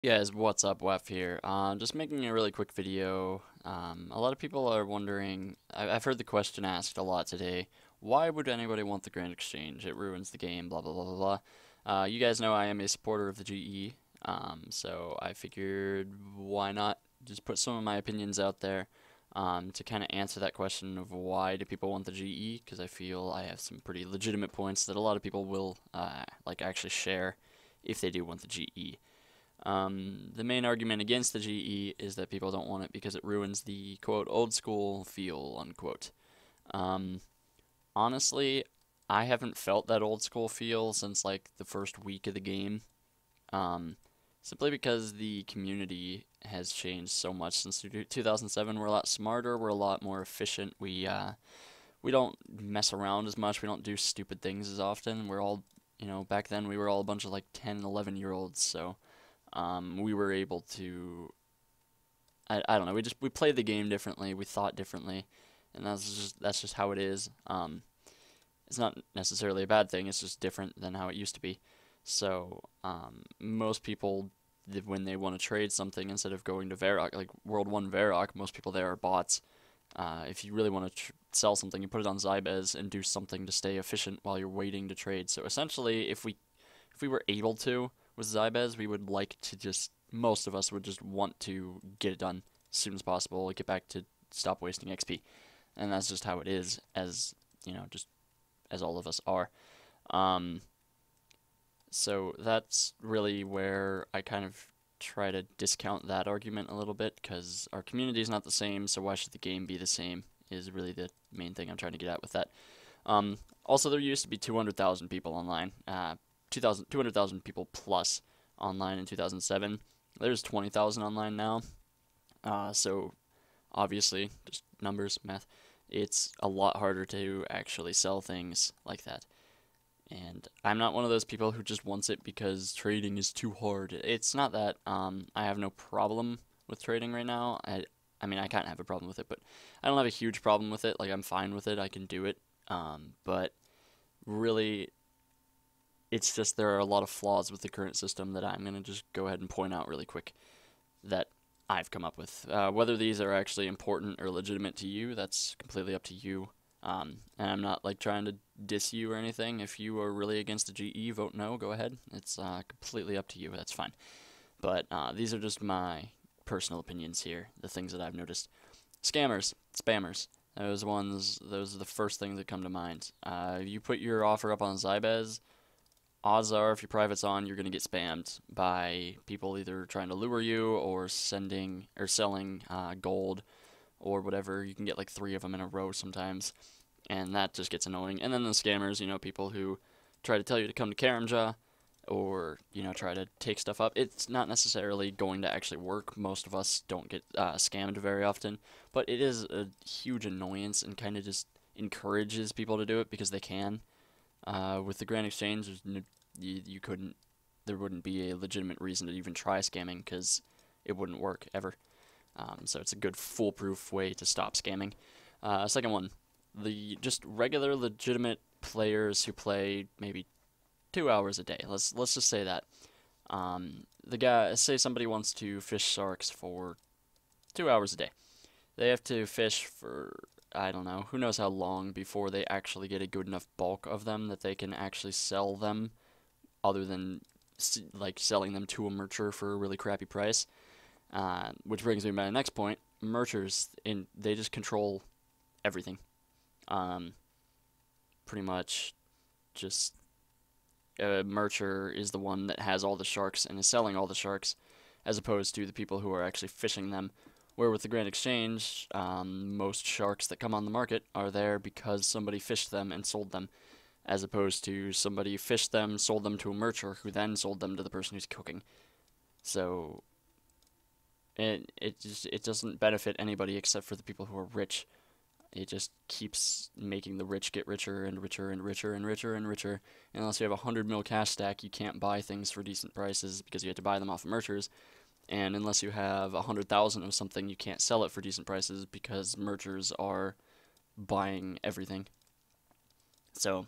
Yeah, guys, what's up, Wef here. Just making a really quick video. A lot of people are wondering, I've heard the question asked a lot today, why would anybody want the Grand Exchange? It ruins the game, blah, blah, blah, blah, blah. You guys know I am a supporter of the GE, so I figured why not just put some of my opinions out there to kind of answer that question of why do people want the GE, because I feel I have some pretty legitimate points that a lot of people will like actually share if they do want the GE. The main argument against the GE is that people don't want it because it ruins the quote old school feel unquote. Um, Honestly, I haven't felt that old school feel since like the first week of the game. Um, Simply because the community has changed so much since 2007. We're a lot smarter. We're a lot more efficient. We don't mess around as much. We don't do stupid things as often. We're all back then we were all a bunch of like 10, 11 year olds. So we were able to I don't know, we played the game differently, we thought differently, and that's just how it is. It's not necessarily a bad thing, it's just different than how it used to be. So most people, when they want to trade something, instead of going to Varrock, like World 1 Varrock, most people there are bots. If you really want to sell something, you put it on Zybez and do something to stay efficient while you're waiting to trade. So essentially, if we were able to with Zybez, we would like to just most of us would just want to get it done as soon as possible, get back to stop wasting XP, and that's just how it is, as just as all of us are. Um, so that's really where I kind of try to discount that argument a little bit because our community is not the same, so why should the game be the same? Is really the main thing I'm trying to get at with that. Also, there used to be 200,000 people online, 200,000 people plus online in 2007. There's 20,000 online now. So obviously, just numbers, math, it's a lot harder to actually sell things like that. And I'm not one of those people who just wants it because trading is too hard. It's not that I have no problem with trading right now. I mean, I kind of have a problem with it, but I don't have a huge problem with it. Like, I'm fine with it. I can do it. But really, it's just there are a lot of flaws with the current system that I'm going to just go ahead and point out really quick that I've come up with. Whether these are actually important or legitimate to you, that's completely up to you. And I'm not like trying to diss you or anything. If you are really against the GE, vote no. Go ahead. It's completely up to you. That's fine. But these are just my personal opinions here. The things that I've noticed. Scammers, spammers. Those are the first things that come to mind. You put your offer up on Zybez, odds are if your private's on, you're going to get spammed by people either trying to lure you or sending or selling gold or whatever. You can get like three of them in a row sometimes, and that just gets annoying. And then the scammers, people who try to tell you to come to Karamja or try to take stuff up. It's not necessarily going to actually work. Most of us don't get scammed very often, but it is a huge annoyance and kind of just encourages people to do it because they can. With the Grand Exchange, you couldn't, there wouldn't be a legitimate reason to even try scamming because it wouldn't work ever. So it's a good foolproof way to stop scamming. Second one, the just regular legitimate players who play maybe 2 hours a day. Let's just say that. The guy, say somebody wants to fish sharks for 2 hours a day. They have to fish for, I don't know, who knows how long before they actually get a good enough bulk of them that they can actually sell them, other than like selling them to a mercher for a really crappy price. Which brings me to my next point. Merchers, they just control everything. Um, Pretty much, just a mercher is the one that has all the sharks and is selling all the sharks, as opposed to the people who are actually fishing them. Where with the Grand Exchange, most sharks that come on the market are there because somebody fished them and sold them, as opposed to somebody fished them, sold them to a mercher, who then sold them to the person who's cooking. So it doesn't benefit anybody except for the people who are rich. It just keeps making the rich get richer and richer and richer and richer and richer. And unless you have a 100 mil cash stack, you can't buy things for decent prices because you have to buy them off of merchers. And unless you have 100,000 of something, you can't sell it for decent prices because merchers are buying everything. So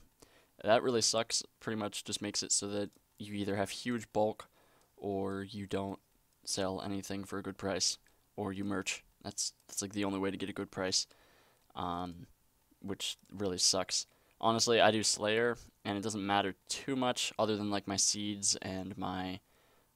that really sucks. Pretty much just makes it so that you either have huge bulk or you don't. sell anything for a good price, or you merch. That's like the only way to get a good price, um, which really sucks. Honestly, I do Slayer, and it doesn't matter too much other than like my seeds and my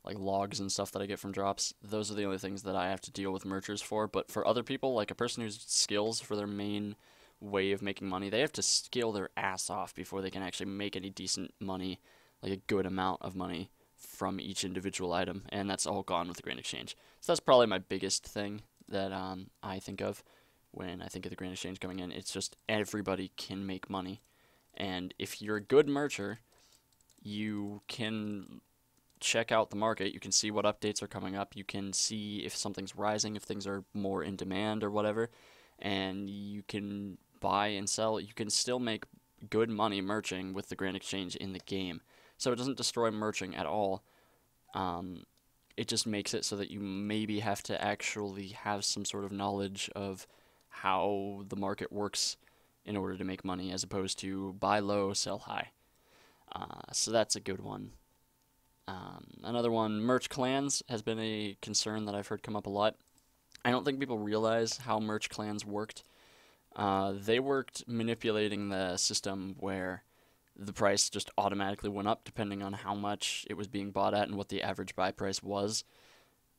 like logs and stuff that I get from drops. Those are the only things that I have to deal with merchers for. But for other people, like a person who's skills for their main way of making money, they have to skill their ass off before they can actually make any decent money, like a good amount of money from each individual item, and that's all gone with the Grand Exchange. So that's probably my biggest thing that I think of when I think of the Grand Exchange coming in. It's just everybody can make money, and if you're a good mercher, you can check out the market. You can see what updates are coming up. You can see if something's rising, if things are more in demand or whatever, and you can buy and sell. You can still make good money merching with the Grand Exchange in the game. So it doesn't destroy merching at all. Um, it just makes it so that you maybe have to actually have some sort of knowledge of how the market works in order to make money, as opposed to buy low, sell high. So that's a good one. Another one, merch clans, has been a concern that I've heard come up a lot. I don't think people realize how merch clans worked. They worked manipulating the system where the price just automatically went up depending on how much it was being bought at and what the average buy price was.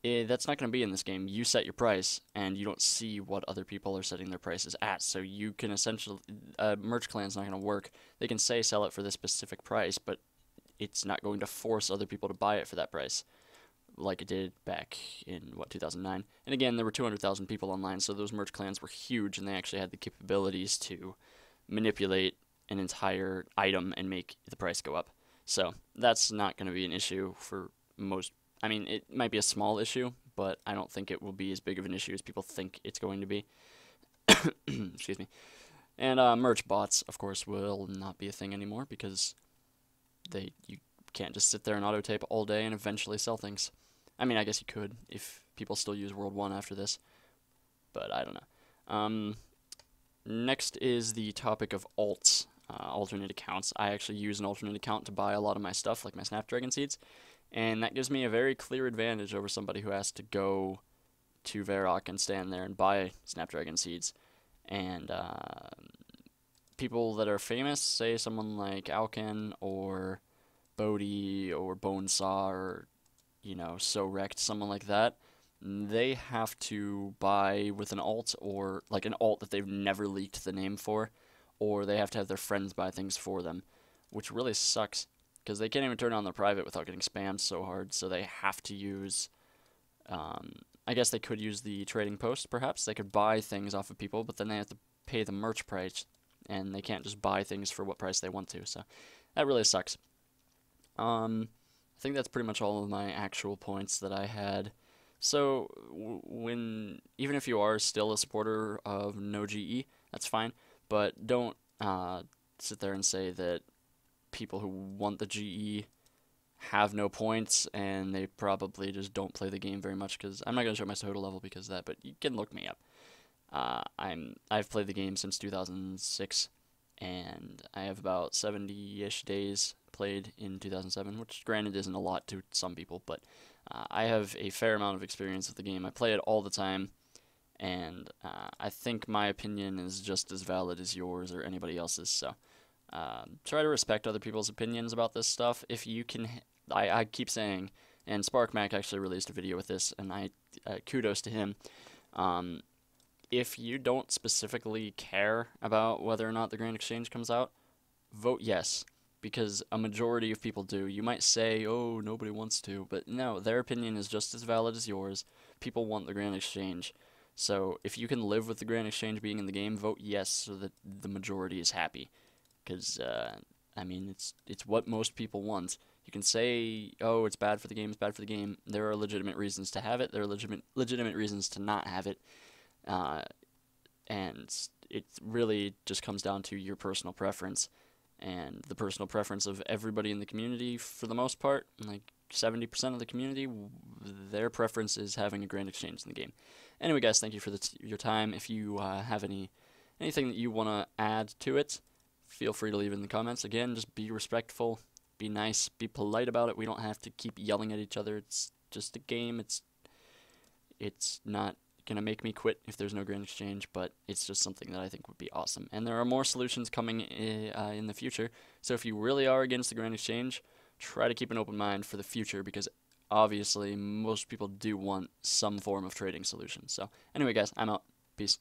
That's not going to be in this game. You set your price, and you don't see what other people are setting their prices at. So you can essentially, merch clan's not going to work. They can say sell it for this specific price, but it's not going to force other people to buy it for that price, like it did back in, what, 2009. And again, there were 200,000 people online, so those merch clans were huge, and they actually had the capabilities to manipulate an entire item and make the price go up. So that's not going to be an issue for most. I mean, it might be a small issue, but I don't think it will be as big of an issue as people think it's going to be. Excuse me. And merch bots, of course, will not be a thing anymore because you can't just sit there and auto tape all day and eventually sell things. I mean, I guess you could if people still use World 1 after this, but I don't know. Next is the topic of alts, alternate accounts. I actually use an alternate account to buy a lot of my stuff, like my Snapdragon seeds, and that gives me a very clear advantage over somebody who has to go to Varrock and stand there and buy Snapdragon seeds. And people that are famous, say someone like Alken or Bodhi or Bonesaw or, So Wrecked, someone like that, they have to buy with an alt, or like an alt that they've never leaked the name for, or they have to have their friends buy things for them, which really sucks because they can't even turn on their private without getting spammed so hard. So they have to use, I guess they could use the trading post, perhaps. They could buy things off of people, but then they have to pay the merch price, and they can't just buy things for what price they want to. So that really sucks. I think that's pretty much all of my actual points that I had. So even if you are still a supporter of no GE, that's fine, but don't sit there and say that people who want the GE have no points and they probably just don't play the game very much, because I'm not going to show my total level because of that, but you can look me up. I've played the game since 2006, and I have about 70-ish days played in 2007, which granted isn't a lot to some people, but I have a fair amount of experience with the game. I play it all the time, and I think my opinion is just as valid as yours or anybody else's, so try to respect other people's opinions about this stuff. If you can, I keep saying, and SparkMac actually released a video with this, and kudos to him. If you don't specifically care about whether or not the Grand Exchange comes out, vote yes, because a majority of people do. You might say, oh, nobody wants to, but no, their opinion is just as valid as yours. People want the Grand Exchange. So if you can live with the Grand Exchange being in the game, vote yes so that the majority is happy. Because, I mean, it's what most people want. You can say, oh, it's bad for the game, it's bad for the game. There are legitimate reasons to have it. There are legitimate reasons to not have it. And it really just comes down to your personal preference. And the personal preference of everybody in the community, for the most part, like 70% of the community, their preference is having a Grand Exchange in the game. Anyway, guys, thank you for your time. If you have anything that you want to add to it, feel free to leave it in the comments. Again, just be respectful, be nice, be polite about it. We don't have to keep yelling at each other. It's just a game. It's It's not gonna make me quit if there's no Grand Exchange, but it's just something that I think would be awesome. And there are more solutions coming in the future. So if you really are against the Grand Exchange, try to keep an open mind for the future, because obviously most people do want some form of trading solution. So anyway, guys, I'm out. Peace.